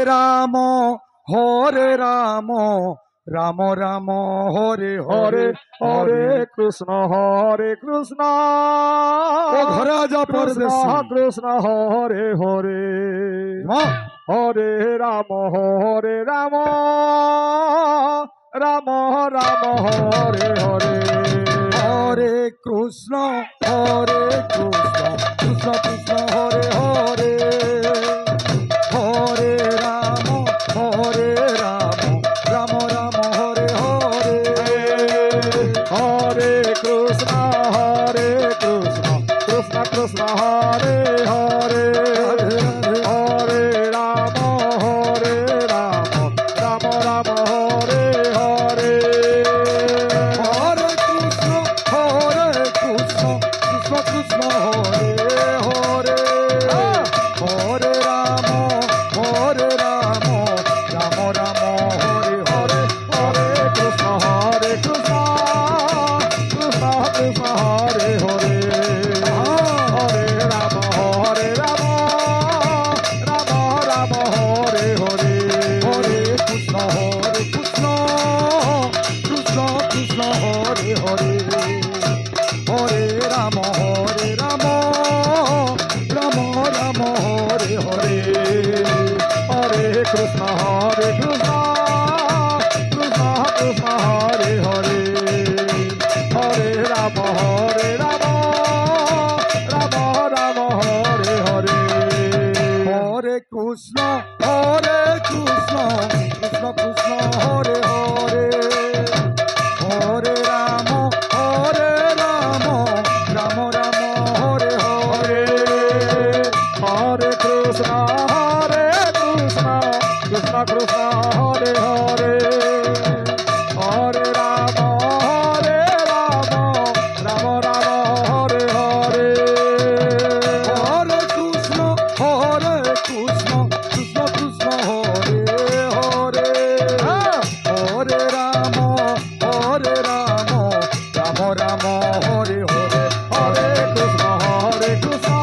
রাম হরে রাম রাম রাম হরে হরে হরে কৃষ্ণ ও ঘরে যা পরদেশি কৃষ্ণ হরে হরে হরে রাম রাম রাম হরে হরে হরে কৃষ্ণ কৃষ্ণ কৃষ্ণ হরে হরে হরে রাম রাম রাম হরে হরে হরে কৃষ্ণ কৃষ্ণ কৃষ্ণ হরে হরে হরে রাম রাম রাম হরে হরে হরে কৃষ্ণ কৃষ্ণ কৃষ্ণ হরে হরে হরে রাম রাম রাম হরে হরে হরে কৃষ্ণ কৃষ্ণ কৃষ্ণ হরে হরে হরে রাম রাম রাম হরে হরে হরে কৃষ্ণ কৃষ্ণ কৃষ্ণ হরে হরে হরে রাম রাম রাম হরে হরে হরে কৃষ্ণ কৃষ্ণ কৃষ্ণ হরে হরে হরে রাম রাম রাম হরে হরে হরে কৃষ্ণ কৃষ্ণ কৃষ্ণ হরে হরে হরে রাম রাম রাম হরে হরে হরে কৃষ্ণ কৃষ্ণ কৃষ্ণ হরে হরে হরে রাম রাম হরে হরে হরে কৃষ্ণ কৃষ্ণ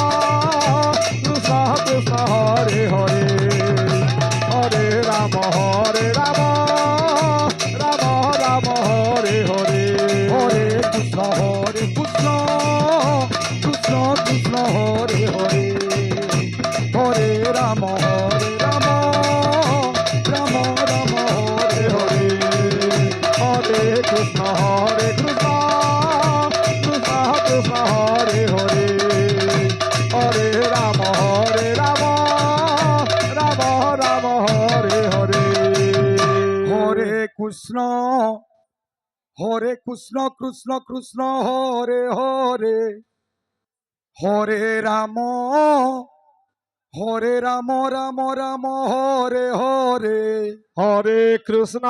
কৃষ্ণ হরে হরে হরে রাম রাম হরে হরে হরে কৃষ্ণ কৃষ্ণ কৃষ্ণ হরে হরে হরে রাম রাম হরে হরে হরে কৃষ্ণ কৃষ্ণ হরে হরে হরে রাম রাম হরে হরে হরে কৃষ্ণ কৃষ্ণ হরে হরে হরে রাম রাম হরে হরে হরে কৃষ্ণ কৃষ্ণ হরে হরে হরে রাম রাম হরে হরে হরে কৃষ্ণ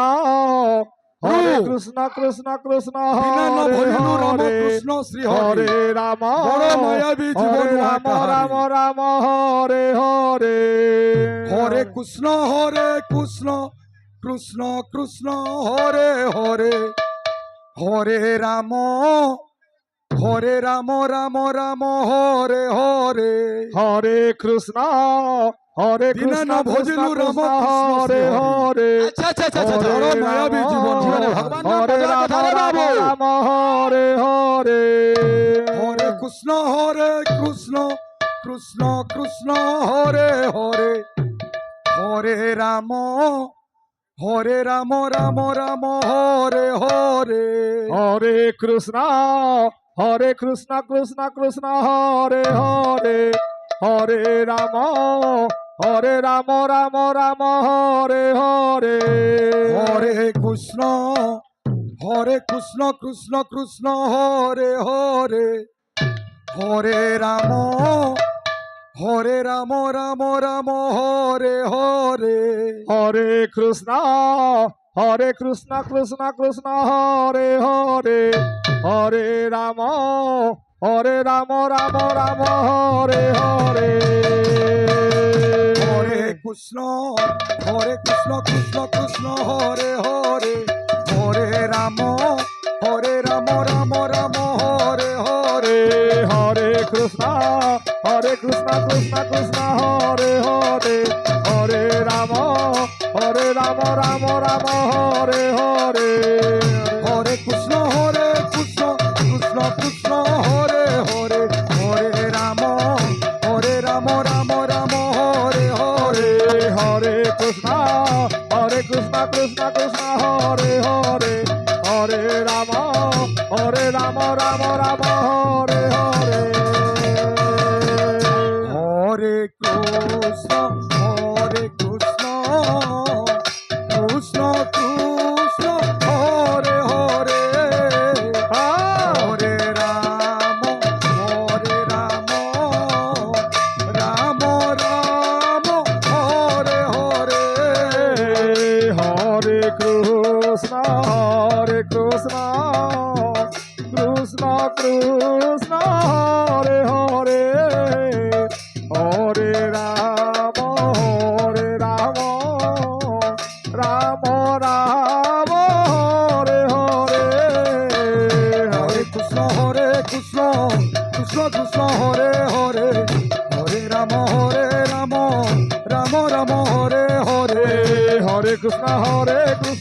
কৃষ্ণ হরে হরে কৃষ্ণ শ্রী হরে রাম বড় মায়াবী জীবন রাম হরে হরে হরে কৃষ্ণ কৃষ্ণ হরে হরে হরে রাম রাম হরে হরে হরে কৃষ্ণ বিনা ভজিলু রাম হরে হরে বড় মায়াবী জীবন হরে রাম হরে হরে হরে কৃষ্ণ কৃষ্ণ হরে হরে হরে রাম রাম হরে হরে হরে কৃষ্ণ কৃষ্ণ হরে হরে হরে রাম রাম হরে হরে হরে কৃষ্ণ কৃষ্ণ হরে হরে হরে রাম রাম হরে হরে হরে কৃষ্ণ কৃষ্ণ হরে হরে হরে রাম রাম হরে হরে হরে কৃষ্ণ কৃষ্ণ হরে হরে হরে রাম রাম হরে হরে হরে কৃষ্ণ কৃষ্ণ হরে হরে হরে রাম রাম রাম রাম হরে হরে হরে কৃষ্ণ কৃষ্ণ কৃষ্ণ হরে হরে হরে রাম রাম রাম হরে হরে হরে কৃষ্ণ কৃষ্ণ কৃষ্ণ হরে হরে হরে রাম রাম রাম হরে হরে হরে কৃষ্ণ কৃষ্ণ কৃষ্ণ হরে হরে হরে রাম রাম রাম হরে হরে হরে কৃষ্ণ কৃষ্ণ কৃষ্ণ হরে হরে হরে রাম রাম রাম হরে হরে হরে কৃষ্ণ কৃষ্ণ কৃষ্ণ হরে হরে হরে রাম রাম রাম হরে হরে হরে কৃষ্ণ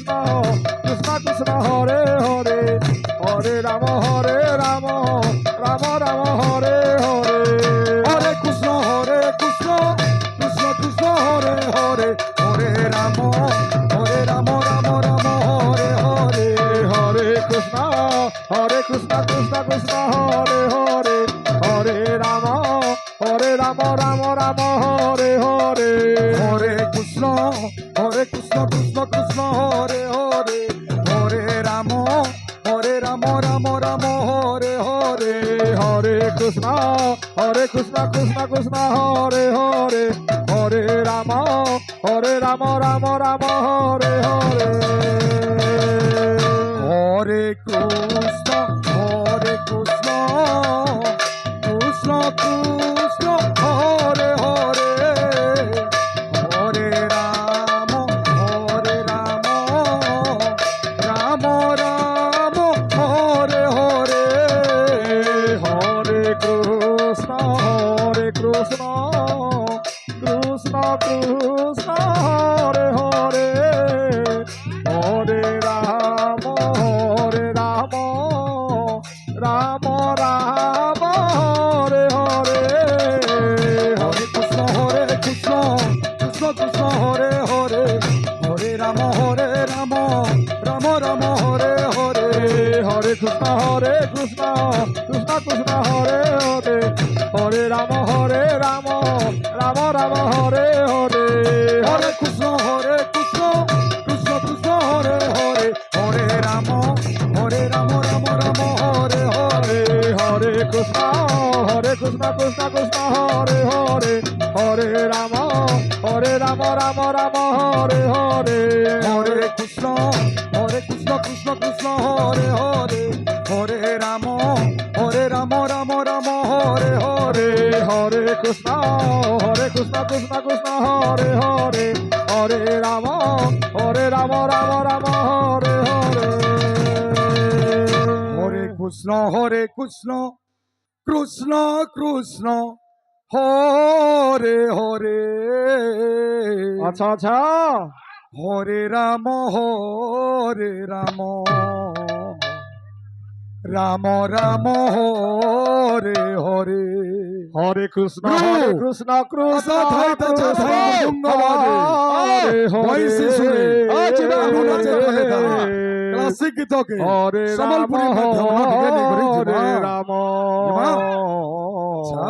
কৃষ্ণ কৃষ্ণ হরে হরে হরে রাম রাম রাম হরে হরে হরে কৃষ্ণ কৃষ্ণ কৃষ্ণ হরে হরে হরে রাম রাম হরে হরে হরে কৃষ্ণ কৃষ্ণ কৃষ্ণ হরে হরে হরে রাম রাম হরে হরে হরে কৃষ্ণ কৃষ্ণ কৃষ্ণ হরে হরে হরে রাম রাম হরে হরে হরে কৃষ্ণ কৃষ্ণ কৃষ্ণ হরে হরে হরে রাম রাম হরে হরে হরে কৃষ্ণ কৃষ্ণ কৃষ্ণ হরে হরে হরে রাম রাম হরে হরে হরে কৃষ্ণ কৃষ্ণ কৃষ্ণ হরে হরে হরে রাম রাম হরে হরে হরে কৃষ্ণ কৃষ্ণ কৃষ্ণ হরে হরে হরে রাম রাম হরে হরে হরে কৃষ্ণ কৃষ্ণ কৃষ্ণ হরে হরে হরে রাম রাম রাম হরে হরে হরে কৃষ্ণ কৃষ্ণ কৃষ্ণ হরে হরে হরে রাম রাম হরে হরে হরে কৃষ্ণ কৃষ্ণ কৃষ্ণ হরে হরে হরে রাম রাম হরে হরে হরে কৃষ্ণ কৃষ্ণ কৃষ্ণ হরে হরে হরে রাম রাম হরে হরে হরে কৃষ্ণ কৃষ্ণ হরে হরে হরে রাম রাম হরে হরে হরে কৃষ্ণ কৃষ্ণ কৃষ্ণ হরে হরে আচ্ছা হরে রাম রাম রাম হরে হরে হরে কৃষ্ণ কৃষ্ণ কথায় তাছা থাই মৃদঙ্গবাদে, বয়সে সুরে, আগুনাচে কহেতা, ক্লাসিক গীতকে হরে সম্বলপুরী মাধ্যম ভিখানি করে হরে জীবা। রাম আচ্ছা,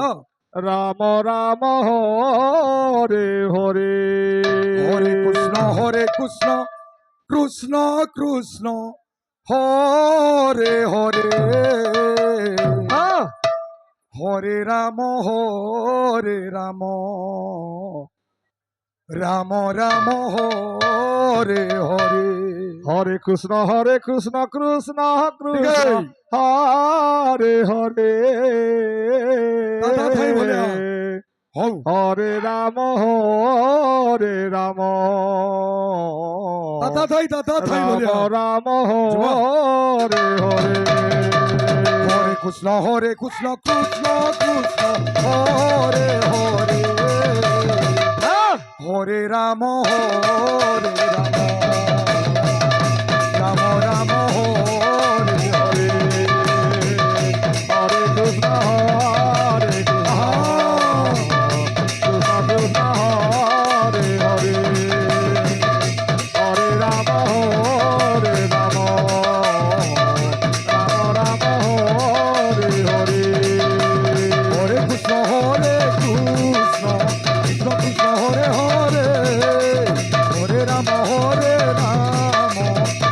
রাম রাম হরে হরে হরে কৃষ্ণ কৃষ্ণ কৃষ্ণ হরে হরে হ্যাঁ, হরে রাম রাম রাম হরে হরে হরে কৃষ্ণ কৃষ্ণ কৃষ্ণ ঠিক আছে। হরে হরে দাদা ভাই বলে আও। হও হরে রাম দাদা থাই বলে আও। রাম হরে হরে হরে কৃষ্ণ কৃষ্ণ কৃষ্ণ হরে হরে হরে রাম রাম রাম হরে হরে হরে কৃষ্ণ হরে কৃষ্ণ কৃষ্ণ কৃষ্ণ হরে হরে হরে রাম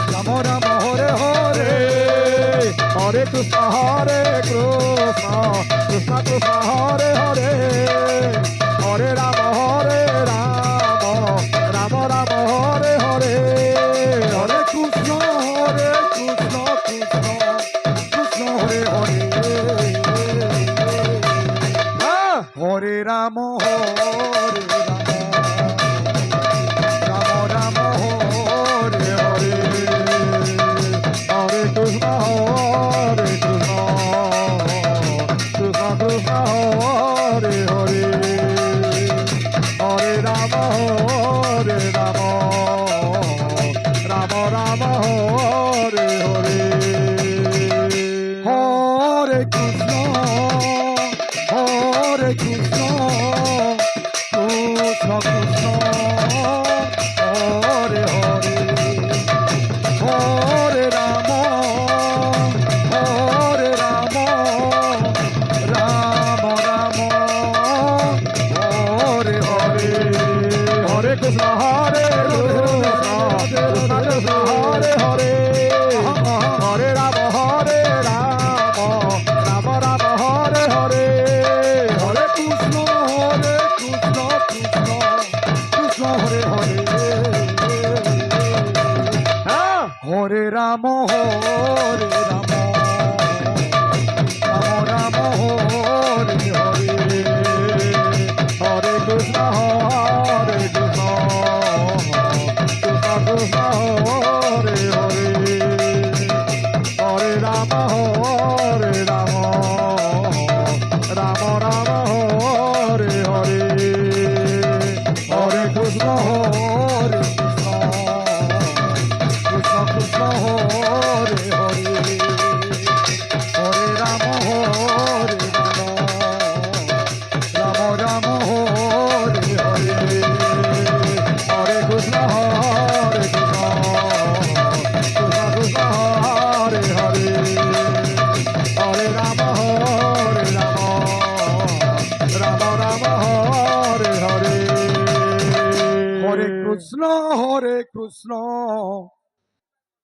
রাম রাম হরে হরে হরে কৃষ্ণ কৃষ্ণ কৃষ্ণ হরে হরে হরে রাম রাম রাম হরে হরে হরে কৃষ্ণ কৃষ্ণ কৃষ্ণ কৃষ্ণ হরে হরে হরে রাম রাম রাম হরে হরে হরে কৃষ্ণ কৃষ্ণ কৃষ্ণ হরে হরে হরে রাম রাম রাম হরে হরে হরে কৃষ্ণ কৃষ্ণ কৃষ্ণ কৃষ্ণ হরে হরে হরে রাম রাম রাম রাম হরে হরে হরে কৃষ্ণ কৃষ্ণ কৃষ্ণ হরে হরে হরে রাম রাম রাম হরে হরে হরে কৃষ্ণ কৃষ্ণ কৃষ্ণ হরে হরে হরে রাম রাম রাম হরে হরে হরে কৃষ্ণ কৃষ্ণ কৃষ্ণ হরে হরে হরে রাম রাম রাম হরে হরে হরে কৃষ্ণ কৃষ্ণ কৃষ্ণ কৃষ্ণ হরে হরে হরে রাম রাম রাম রাম হরে হরে হরে কৃষ্ণ কৃষ্ণ কৃষ্ণ হরে হরে হরে রাম রাম রাম হরে হরে হরে কৃষ্ণ কৃষ্ণ কৃষ্ণ হরে হরে হরে রাম রাম রাম হরে হরে হরে কৃষ্ণ